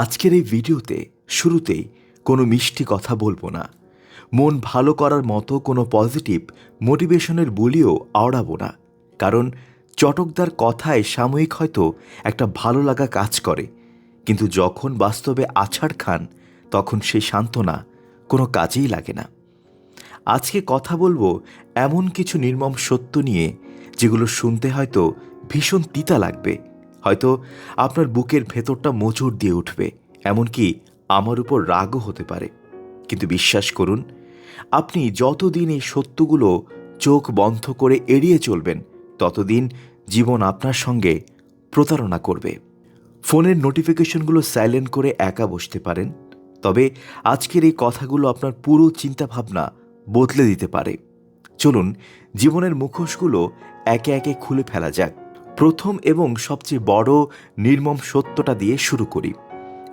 আজকের এই ভিডিওতে শুরুতেই কোনো মিষ্টি কথা বলবো না। মন ভালো করার মতো কোনো পজিটিভ মোটিভেশনের বলিও আওড়াবো না। কারণ চটকদার কথায় সাময়িক হয়তো একটা ভালো লাগা কাজ করে, কিন্তু যখন বাস্তবে আছাড় খান তখন সেই সান্ত্বনা কোনো কাজেই লাগে না। আজকে কথা বলবো এমন কিছু নির্মম সত্য নিয়ে যেগুলো শুনতে হয়তো ভীষণ তিতা লাগবে, হয়তো আপনার বুকের ভেতরটা মোচড় দিয়ে উঠবে, এমনকি আমার উপর রাগও হতে পারে। কিন্তু বিশ্বাস করুন, আপনি যতদিন এই সত্যগুলো চোখ বন্ধ করে এড়িয়ে চলবেন, ততদিন জীবন আপনার সঙ্গে প্রতারণা করবে। ফোনের নোটিফিকেশনগুলো সাইলেন্ট করে একা বসতে পারেন, তবে আজকের এই কথাগুলো আপনার পুরো চিন্তাভাবনা বদলে দিতে পারে। চলুন জীবনের মুখোশগুলো একে একে খুলে ফেলা যাক। প্রথম এবং সবচেয়ে বড় নির্মম সত্যটা দিয়ে শুরু করি।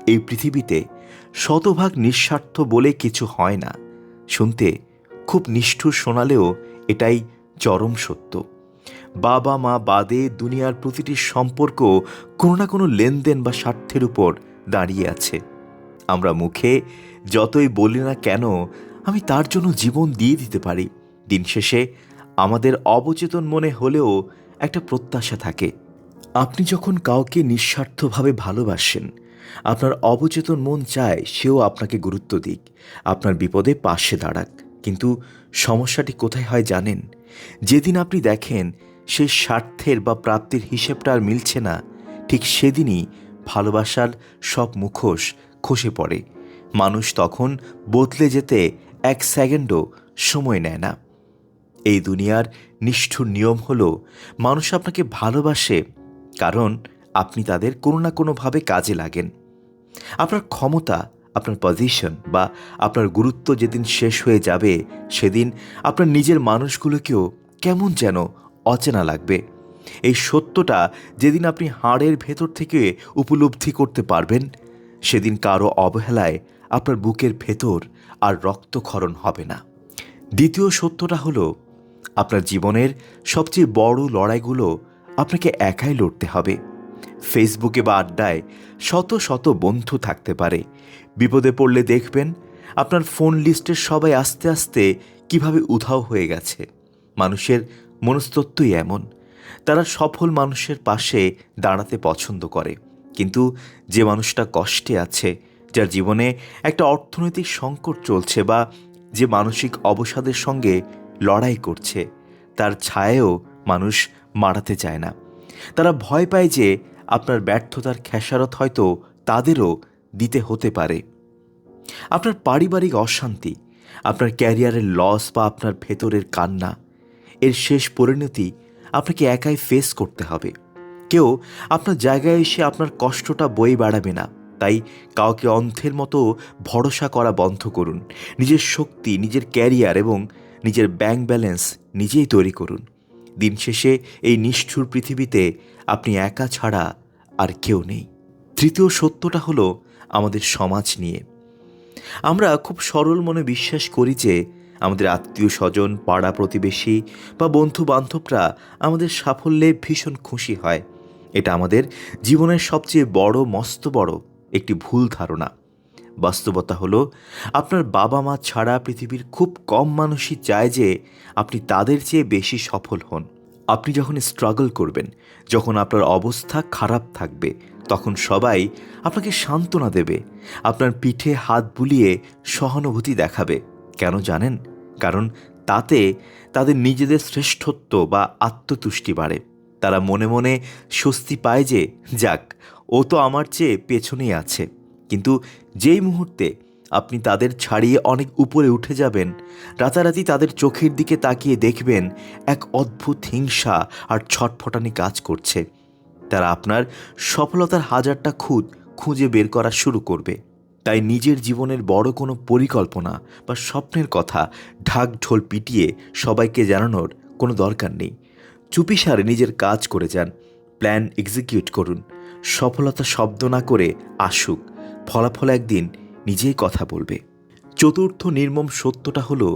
এই পৃথিবীতে শতভাগ নিঃস্বার্থ বলে কিছু হয় না। শুনতে খুব নিষ্ঠুর শোনালেও এটাই চরম সত্য। বাবা মা বাদে দুনিয়ার প্রতিটি সম্পর্ক কোনো না কোনো লেনদেন বা স্বার্থের উপর দাঁড়িয়ে আছে। আমরা মুখে যতই বলি না কেন আমি তার জন্য জীবন দিয়ে দিতে পারি, দিন শেষে আমাদের অবচেতন মনে হলেও একটা প্রত্যাশা থাকে। আপনি যখন কাউকে নিঃস্বার্থভাবে ভালোবাসেন, আপনার অবচেতন মন চায় সেও আপনাকে গুরুত্ব দিক, আপনার বিপদে পাশে দাঁড়াক। কিন্তু সমস্যাটি কোথায় হয় জানেন? যেদিন আপনি দেখেন সেই স্বার্থের বা প্রাপ্তির হিসেবটা আর মিলছে না, ঠিক সেদিনই ভালোবাসার সব মুখোশ খসে পড়ে। মানুষ তখন বদলে যেতে এক সেকেন্ডও সময় নেয় না। এই দুনিয়ার নিষ্ঠুর নিয়ম হলো, মানুষ আপনাকে ভালোবাসে কারণ আপনি তাদের কোনো না কোনোভাবে কাজে লাগেন। আপনার ক্ষমতা, আপনার পজিশন বা আপনার গুরুত্ব যেদিন শেষ হয়ে যাবে, সেদিন আপনার নিজের মানুষগুলোকেও কেমন যেন অচেনা লাগবে। এই সত্যটা যেদিন আপনি হাড়ের ভেতর থেকে উপলব্ধি করতে পারবেন, সেদিন কারো অবহেলায় আপনার বুকের ভেতর আর রক্তক্ষরণ হবে না। দ্বিতীয় সত্যটা হলো, আপনার জীবনের সবচেয়ে বড় লড়াইগুলো আপনাকে একাই লড়তে হবে। ফেসবুকে বা আড্ডায় শত শত বন্ধু থাকতে পারে, বিপদে পড়লে দেখবেন আপনার ফোন লিস্টের সবাই আস্তে আস্তে কিভাবে উধাও হয়ে গেছে। মানুষের মনস্তত্ত্বই এমন, তারা সফল মানুষের পাশে দাঁড়াতে পছন্দ করে, কিন্তু যে মানুষটা কষ্টে আছে, যার জীবনে একটা অর্থনৈতিক সংকট চলছে বা যে মানসিক অবসাদের সঙ্গে লড়াই করছে, তার ছায়াও মানুষ মারাতে চায় না। তারা ভয় পায় যে আপনার ব্যর্থতার খেসারত হয়তো তাদেরও দিতে হতে পারে। আপনার পারিবারিক অশান্তি, আপনার ক্যারিয়ারের লস বা আপনার ভেতরের কান্না, এর শেষ পরিণতি আপনাকে একাই ফেস করতে হবে। কেউ আপনার জায়গায় এসে আপনার কষ্টটা বয়ে বেড়াবে না। তাই কাউকে অন্ধের মতো ভরসা করা বন্ধ করুন। নিজের শক্তি, নিজের ক্যারিয়ার এবং নিজের ব্যাংক ব্যালেন্স নিজেই তৈরি করুন। দিন শেষে এই নিষ্ঠুর পৃথিবীতে আপনি একা ছাড়া আর কেউ নেই। তৃতীয় সত্যটা হলো আমাদের সমাজ নিয়ে। আমরা খুব সরল মনে বিশ্বাস করি যে আমাদের আত্মীয় স্বজন, পাড়া প্রতিবেশী বা বন্ধু বান্ধবরা আমাদের সাফল্যে ভীষণ খুশি হয়। এটা আমাদের জীবনের সবচেয়ে মস্ত বড় একটি ভুল ধারণা। বাস্তবতা হলো, আপনার বাবা মা ছাড়া পৃথিবীর খুব কম মানুষই চায় যে আপনি তাদের চেয়ে বেশি সফল হন। আপনি যখন স্ট্রাগল করবেন, যখন আপনার অবস্থা খারাপ থাকবে, তখন সবাই আপনাকে সান্ত্বনা দেবে, আপনার পিঠে হাত বুলিয়ে সহানুভূতি দেখাবে। কেন জানেন? কারণ তাতে তাদের নিজেদের শ্রেষ্ঠত্ব বা আত্মতুষ্টি বাড়ে। তারা মনে মনে স্বস্তি পায় যে যাক, ও তো আমার চেয়ে পেছনেই আছে। কিন্তু যেই মুহূর্তে আপনি তাদের ছাড়িয়ে অনেক উপরে উঠে যাবেন, রাতারাতি তাদের চোখের দিকে তাকিয়ে দেখবেন এক অদ্ভুত হিংসা আর ছটফটানি কাজ করছে। তারা আপনার সফলতার হাজারটা খুঁত খুঁজে বের করা শুরু করবে। তাই নিজের জীবনের বড় কোনো পরিকল্পনা বা স্বপ্নের কথা ঢাক ঢোল পিটিয়ে সবাইকে জানানোর কোনো দরকার নেই। চুপিসারে নিজের কাজ করে যান, প্ল্যান এক্সিকিউট করুন। সফলতা শব্দ না করে আসুক, ফলাফল একদিন নিজেই কথা বলবে। চতুর্থ নির্মম সত্যটা হলো,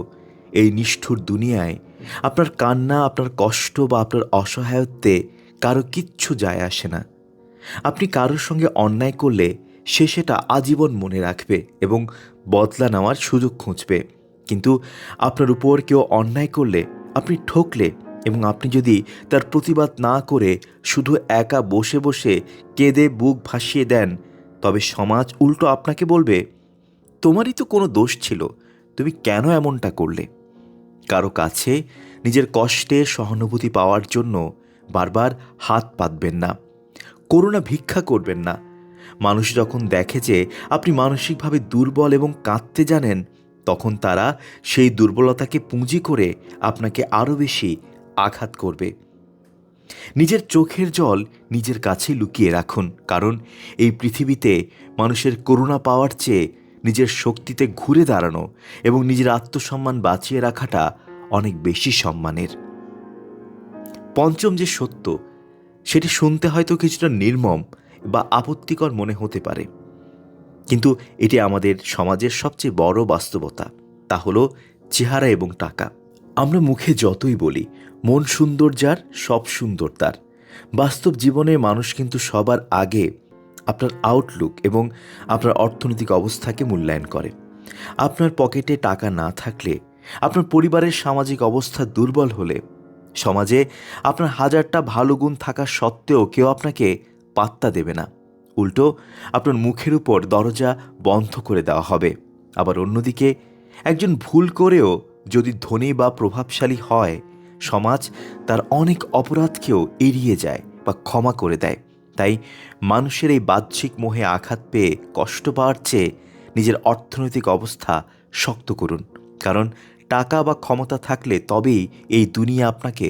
এই নিষ্ঠুর দুনিয়ায় আপনার কান্না, আপনার কষ্ট বা আপনার অসহায়ত্বে কারো কিচ্ছু যায় আসে না। আপনি কারোর সঙ্গে অন্যায় করলে সে সেটা আজীবন মনে রাখবে এবং বদলা নেওয়ার সুযোগ খুঁজবে। কিন্তু আপনার উপর কেউ অন্যায় করলে, আপনি ঠকলে এবং আপনি যদি তার প্রতিবাদ না করে শুধু একা বসে বসে কেঁদে বুক ভাসিয়ে দেন, তবে সমাজ উল্টো আপনাকে বলবে, তোমারই তো কোনো দোষ ছিল, তুমি কেন এমনটা করলে? কারো কাছে নিজের কষ্টের সহানুভূতি পাওয়ার জন্য বারবার হাত পাতবেন না, করুণা ভিক্ষা করবেন না। মানুষ যখন দেখে যে আপনি মানসিকভাবে দুর্বল এবং কাঁদতে জানেন, তখন তারা সেই দুর্বলতাকে পুঁজি করে আপনাকে আরও বেশি আঘাত করবে। নিজের চোখের জল নিজের কাছে লুকিয়ে রাখুন, কারণ এই পৃথিবীতে মানুষের করুণা পাওয়ার চেয়ে নিজের শক্তিতে ঘুরে দাঁড়ানো এবং নিজের আত্মসম্মান বাঁচিয়ে রাখাটা অনেক বেশি সম্মানের। পঞ্চম যে সত্য, সেটি শুনতে হয়তো কিছুটা নির্মম বা আপত্তিকর মনে হতে পারে, কিন্তু এটি আমাদের সমাজের সবচেয়ে বড় বাস্তবতা। তা হলো চেহারা এবং টাকা। আমরা মুখে যতই বলি মন সুন্দর যার সব সুন্দর তার, বাস্তব জীবনে মানুষ কিন্তু সবার আগে আপনার আউটলুক এবং আপনার অর্থনৈতিক অবস্থাকে মূল্যায়ন করে। আপনার পকেটে টাকা না থাকলে, আপনার পরিবারের সামাজিক অবস্থা দুর্বল হলে, সমাজে আপনার হাজারটা ভালো গুণ থাকা সত্ত্বেও কেউ আপনাকে পাত্তা দেবে না। উল্টো আপনার মুখের উপর দরজা বন্ধ করে দেওয়া হবে। আবার অন্যদিকে একজন ভুল করেও যদি ধনী বা প্রভাবশালী হয়, সমাজ তার অনেক অপরাধকেও এড়িয়ে যায় বা ক্ষমা করে দেয়। তাই মানুষের এই বাহ্যিক মোহে আঘাত পেয়ে কষ্ট পাওয়ার চেয়ে নিজের অর্থনৈতিক অবস্থা শক্ত করুন, কারণ টাকা বা ক্ষমতা থাকলে তবেই এই দুনিয়া আপনাকে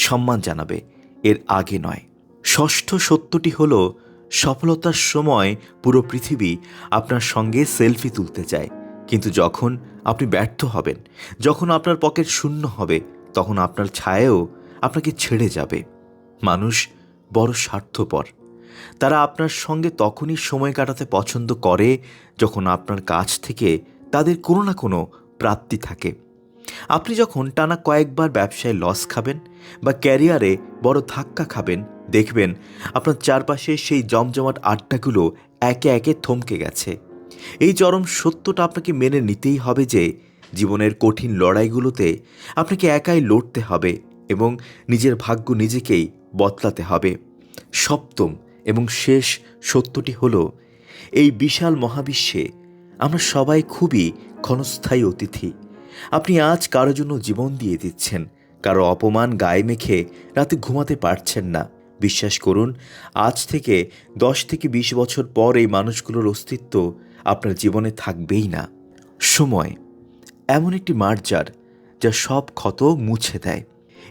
সম্মান জানাবে, এর আগে নয়। ষষ্ঠ সত্যটি হলো, সফলতার সময় পুরো পৃথিবী আপনার সঙ্গে সেলফি তুলতে চায়, কিন্তু যখন আপনি ব্যর্থ হবেন, যখন আপনার পকেট শূন্য হবে, তখন আপনার ছায়াও আপনাকে ছেড়ে যাবে। মানুষ বড় স্বার্থপর। তারা আপনার সঙ্গে তখনই সময় কাটাতে পছন্দ করে যখন আপনার কাছ থেকে তাদের কোনো না কোনো প্রাপ্তি থাকে। আপনি যখন টানা কয়েকবার ব্যবসায় লস খাবেন বা ক্যারিয়ারে বড় ধাক্কা খাবেন, দেখবেন আপনার চারপাশে সেই জমজমাট আড্ডাগুলো একে একে থমকে গেছে। এই চরম সত্যটা আপনাকে মেনে নিতেই হবে যে জীবনের কঠিন লড়াইগুলোতে আপনাকে একাই লড়তে হবে এবং নিজের ভাগ্য নিজেকেই বদলাতে হবে। সপ্তম এবং শেষ সত্যটি হলো, এই বিশাল মহাবিশ্বে আমরা সবাই খুবই ক্ষণস্থায়ী অতিথি। আপনি আজ কারো জন্য জীবন দিয়ে দিচ্ছেন, কারো অপমান গায়ে মেখে রাতে ঘুমাতে পারছেন না। বিশ্বাস করুন, আজ থেকে 10 থেকে 20 বছর পর এই মানুষগুলোর অস্তিত্ব আপনার জীবনে থাকবেই না। সময় এমন একটি মার্জার যা সব ক্ষত মুছে দেয়।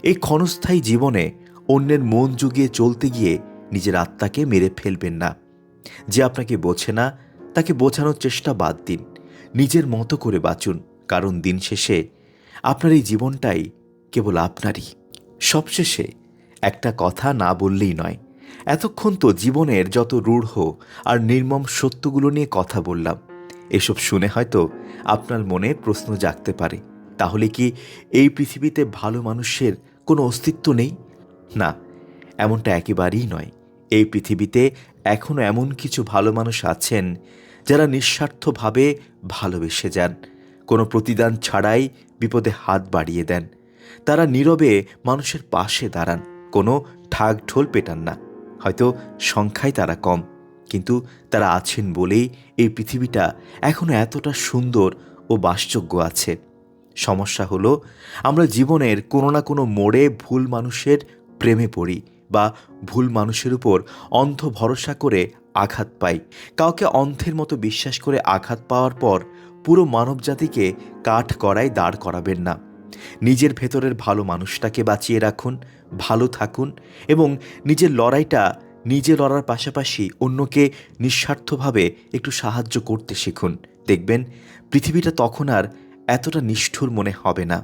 এই ক্ষণস্থায়ী জীবনে অন্যের মন জুগিয়ে চলতে গিয়ে নিজের আত্মাকে মেরে ফেলবেন না। যে আপনাকে বোঝে না তাকে বোঝানোর চেষ্টা বাদ দিন, নিজের মতো করে বাঁচুন, কারণ দিন শেষে আপনার এই জীবনটাই কেবল আপনারই। সবশেষে একটা কথা না বললেই নয়, এতক্ষণ তো জীবনের যত রূঢ় আর নির্মম সত্যগুলো নিয়ে কথা বললাম। এসব শুনে হয়তো আপনার মনে প্রশ্ন জাগতে পারে, তাহলে কি এই পৃথিবীতে ভালো মানুষের কোনো অস্তিত্ব নেই? না, এমনটা একেবারেই নয়। এই পৃথিবীতে এখনও এমন কিছু ভালো মানুষ আছেন যারা নিঃস্বার্থভাবে ভালোবেসে যান, কোনো প্রতিদান ছাড়াই বিপদে হাত বাড়িয়ে দেন। তারা নীরবে মানুষের পাশে দাঁড়ান, কোনো ঢাক ঢোল পেটান না। হয়তো সংখ্যায় তারা কম, কিন্তু তারা আছেন বলেই এই পৃথিবীটা এখনও এতটা সুন্দর ও বাসযোগ্য আছে। সমস্যা হলো, আমরা জীবনের কোনো না কোনো মোড়ে ভুল মানুষের প্রেমে পড়ি বা ভুল মানুষের উপর অন্ধ ভরসা করে আঘাত পাই। কাউকে অন্ধের মতো বিশ্বাস করে আঘাত পাওয়ার পর পুরো মানবজাতিকে কাঠগড়ায় দাঁড় করাবেন না। নিজের ভেতরের ভালো মানুষটাকে বাঁচিয়ে রাখুন, ভালো থাকুন এবং নিজের লড়াইটা নিজে লড়ার পাশাপাশি অন্যকে নিঃস্বার্থভাবে একটু সাহায্য করতে শিখুন। দেখবেন পৃথিবীটা তখন আর এতটা নিষ্ঠুর মনে হবে না।